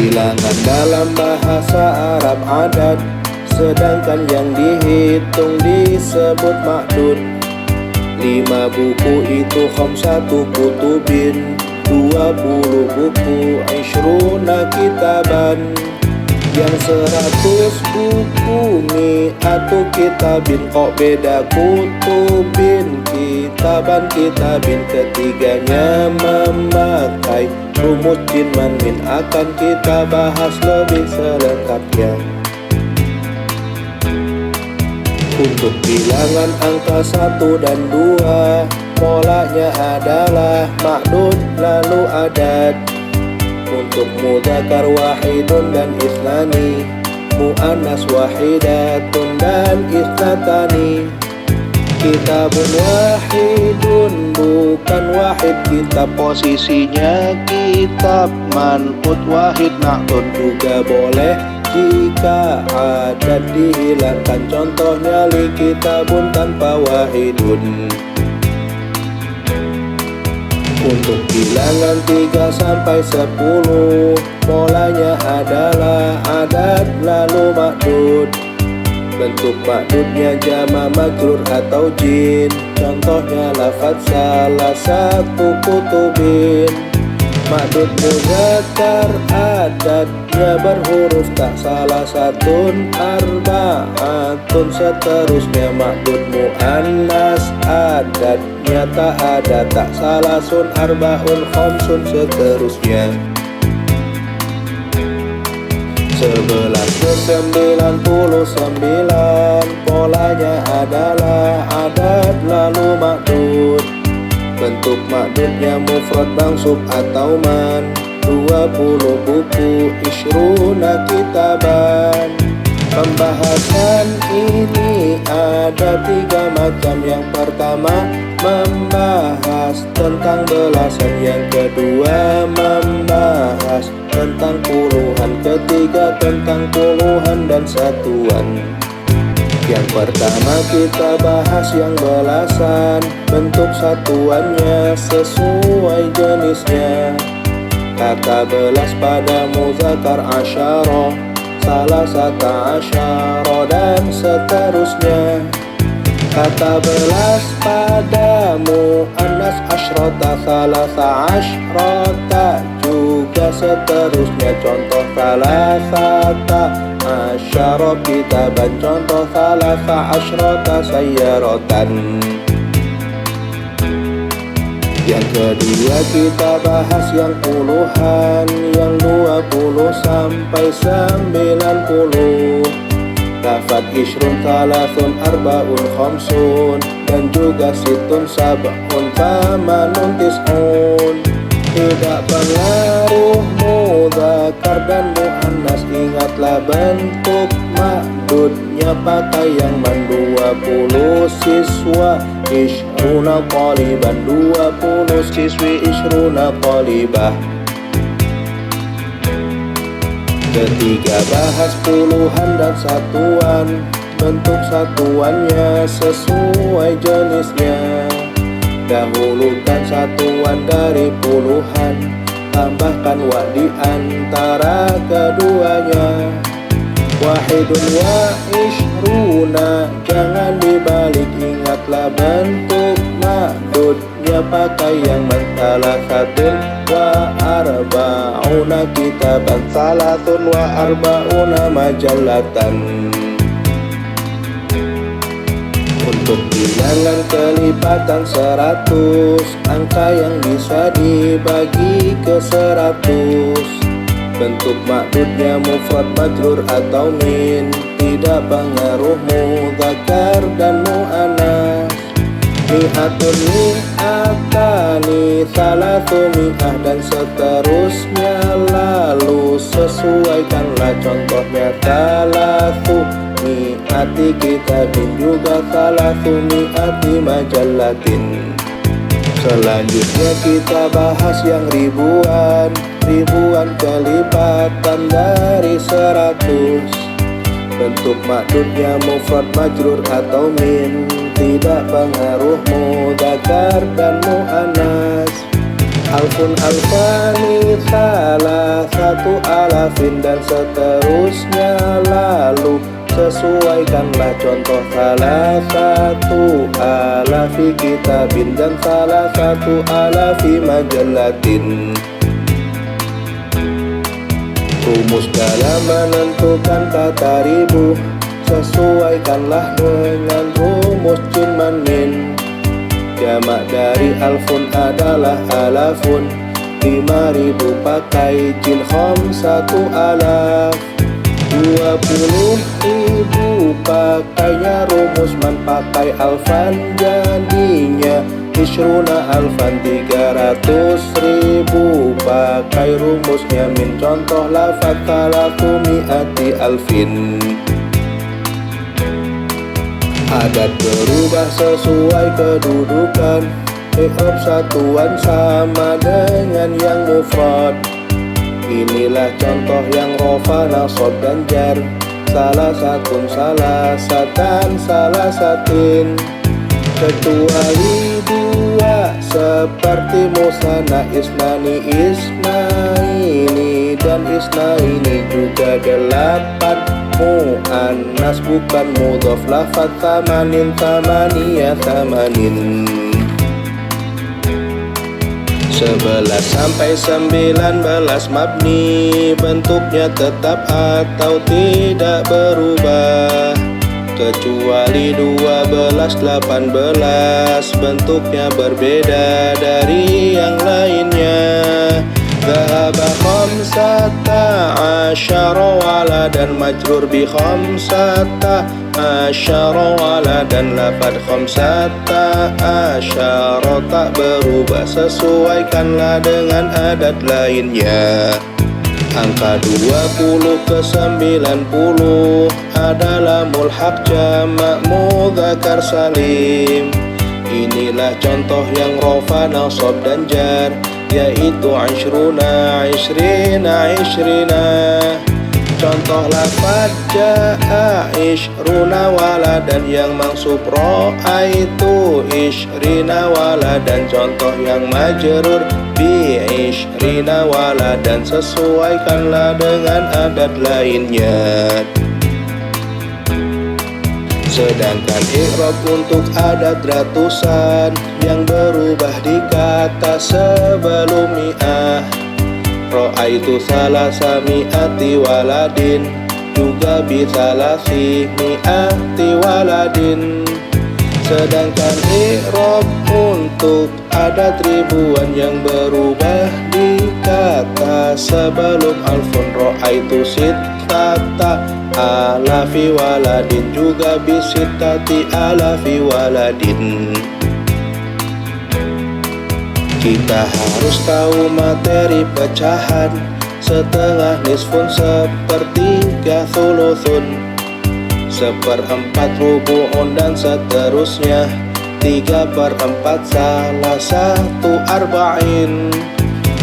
bilangan dalam bahasa Arab adat, sedangkan yang dihitung disebut ma'dud. 5 buku itu khamsatu kutubin, 20 buku ishruna kitaban. Yang 100 buku mi'atu kitabin, kok beda kutubin, kitaban. Ketiganya memakai rumus jin man min, akan kita bahas lebih selengkapnya. Untuk bilangan angka 1 dan 2, polanya adalah ma'dud lalu adad. Untuk mudzakkar wahidun dan isnani, muannas wahidatun dan isnatani. Kitabun wahidun bukan wahid kitab, posisinya kitab. Man'ut wahid ma'dud juga boleh jika adad dihilangkan, contohnya li kitabun tanpa wahidun. Untuk bilangan 3 sampai 10, polanya adalah adad lalu ma'dud. Bentuk ma'dudnya jama majrur atau jin, contohnya lafaz salah satu kutubin. Ma'dud mudzakkar adadnya berhuruf tak, salah satun arba'atun. Seterusnya ma'dud muannas adadnya tak ada, tak, salah sun arba'un khamsun. Seterusnya 11 ke 99, polanya adalah adad lalu ma'dud. Bentuk ma'dudnya mufrad mansub atau man, 20 buku ishruna kitaban. Pembahasan ini ada 3 macam. Yang pertama membahas tentang belasan, yang kedua membahas tentang puluhan, ketiga tentang puluhan dan satuan. Yang pertama kita bahas yang belasan, bentuk satuannya sesuai jenisnya. Kata belas pada mudzakkar asyara, salah sata asyara dan seterusnya. Kata belas pada muannas asyrota, salasa asyrota juga seterusnya. Contoh salasata asyara kitaban, contoh salasa asyrota sayyaratan. Yang kedua kita bahas yang puluhan, yang 20 sampai 90. Lafaz ishrun thalathun arba'un khamsun, dan juga situn sab'un thamanun tis'un. Tidak pengaruh mudzakkar dan muannas, ingatlah bentuk ma'dudnya pakai yang man. 20 siswa ishruna thaliban, 20 siswi ishruna thalibah. Ketiga bahas puluhan dan satuan, bentuk satuannya sesuai jenisnya. Dahulukan satuan dari puluhan, tambahkan wa di antara keduanya. Wahidun wa ishruna, jangan dibalik, ingatlah bentuk ma'dudnya pakai yang man. Salasatun wa arba'una kitaban, salatun wa arba'una majallatan. Untuk bilangan kelipatan 100, angka yang bisa dibagi ke 100. Bentuk ma'dudnya mufrad majrur atau min, tidak pengaruh mudzakkar dan muannas. Mi'atun mi'atani salatu mi'ah dan seterusnya. Lalu sesuaikanlah, contohnya salatu mi'ati kitabin, juga salatu mi'ati majallatin. Selanjutnya kita bahas yang ribuan, ribuan kelipatan dari 100. Bentuk ma'dudnya mufrad majrur atau min, tidak pengaruh mudzakkar dan muannas. Alfun alfani salah satu alafin dan seterusnya. Lalu sesuaikanlah contoh salah satu alafi kitabin dan salah satu alafi majallatin. Rumus dalam menentukan kata ribu, sesuaikanlah dengan rumus jin man min. Jamak dari alfun adalah alafun, 5.000 pakai jin satu alaf. 20.000 pakainya rumus man pakai alfan, jadinya isruna alfan. 300.000 pakai rumusnya min, contoh lafaz salatu mi'ati alfin. Adat berubah sesuai kedudukan, i'rab satuan sama dengan yang mufrad. Inilah contoh yang rofa, nasab dan jar. Salah satun, salah satan, salah satin. Kecuali dua seperti musanna isnani, isnaini dan isnaini. Juga 8 mu'annas bukan mudhof, lafaz tamanin, tamaniya, tamanin. 11 sampai 19 mabni, bentuknya tetap atau tidak berubah. Kecuali 12, 18, bentuknya berbeda dari yang lainnya. Dhahaba khamsata asyara waladan, majrur bi khamsata asyara waladan. Lafad khamsata asyara tak berubah, sesuaikanlah dengan adat lainnya. Angka 20 ke 90 adalah mulhaq jamak mudzakkar salim. Inilah contoh yang rofa, nasab dan jar, yaitu ashruna, ishrina, ishrina. Contoh lafaz ja'a ishruna waladan, yang mansub ra'aitu ishrina waladan. Contoh yang majrur bi ishrina waladan, sesuaikanlah dengan adat lainnya. Sedangkan i'rab untuk adat ratusan yang berubah di kata sebelum mi'ah. Ra'aitu salasa mi'ati waladin, juga bi salasi mi'ati waladin. Sedangkan i'rab untuk adat ribuan yang berubah di kata sebelum alfun. Ra'aitu sittata alafi waladin, juga bi sittati alafi waladin. Kita harus tahu materi pecahan, setengah nisfun, sepertiga thuluthun, 1/4 rubu'un dan seterusnya. 3/4 salah satu arba'in.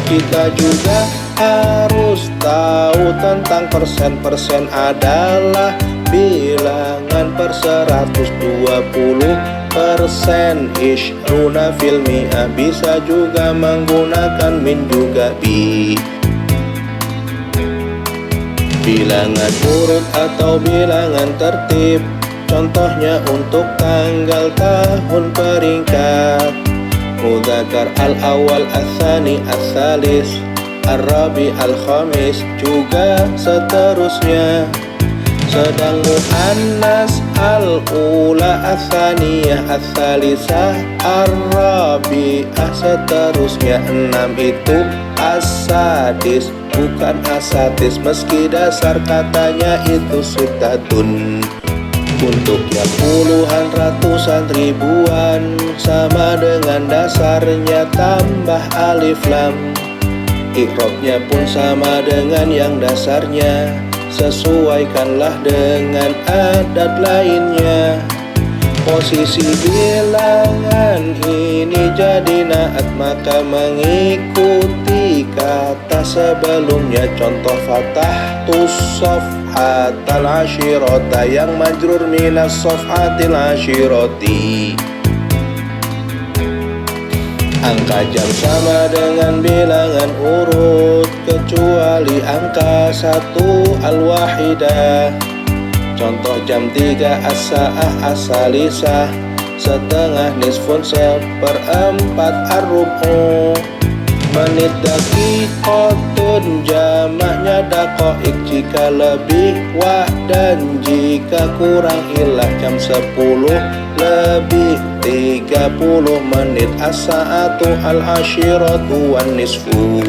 Kita juga harus tahu tentang persen. Persen adalah bilangan per 120%. Ishruna fil mi'ah, bisa juga menggunakan min juga bi. Bilangan urut atau bilangan tertib, contohnya untuk tanggal, tahun, peringkat. Mudzakkar al-awwal, al-tsani, al-tsalis, ar-rabi, al-khamis, juga seterusnya. Sedang muannas al-ula, al-tsaniyah, al-tsalisah, ar-rabi'ah, seterusnya. 6 itu as-sadis, bukan asatis, meski dasar katanya itu sittatun. Untuk yang puluhan, ratusan, ribuan, sama dengan dasarnya tambah alif lam. I'rabnya pun sama dengan yang dasarnya, sesuaikanlah dengan adat lainnya. Posisi bilangan ini jadi naat, maka mengikuti kata sebelumnya. Contoh fatahtus safhatal ashirata, yang majrur minas safhatil ashirati. Angka jam sama dengan bilangan urut, kecuali angka 1 al-wahidah. Contoh jam 3 as-sa'ah as-salisah, setengah nisfun 1/4 ar-rubu. Menit daqiqatun jamaknya daqaik jika lebih wa, dan jika kurang ilah jam 10 lebih 30 menit. As-sa'atu al-ashiratu wan nisfu.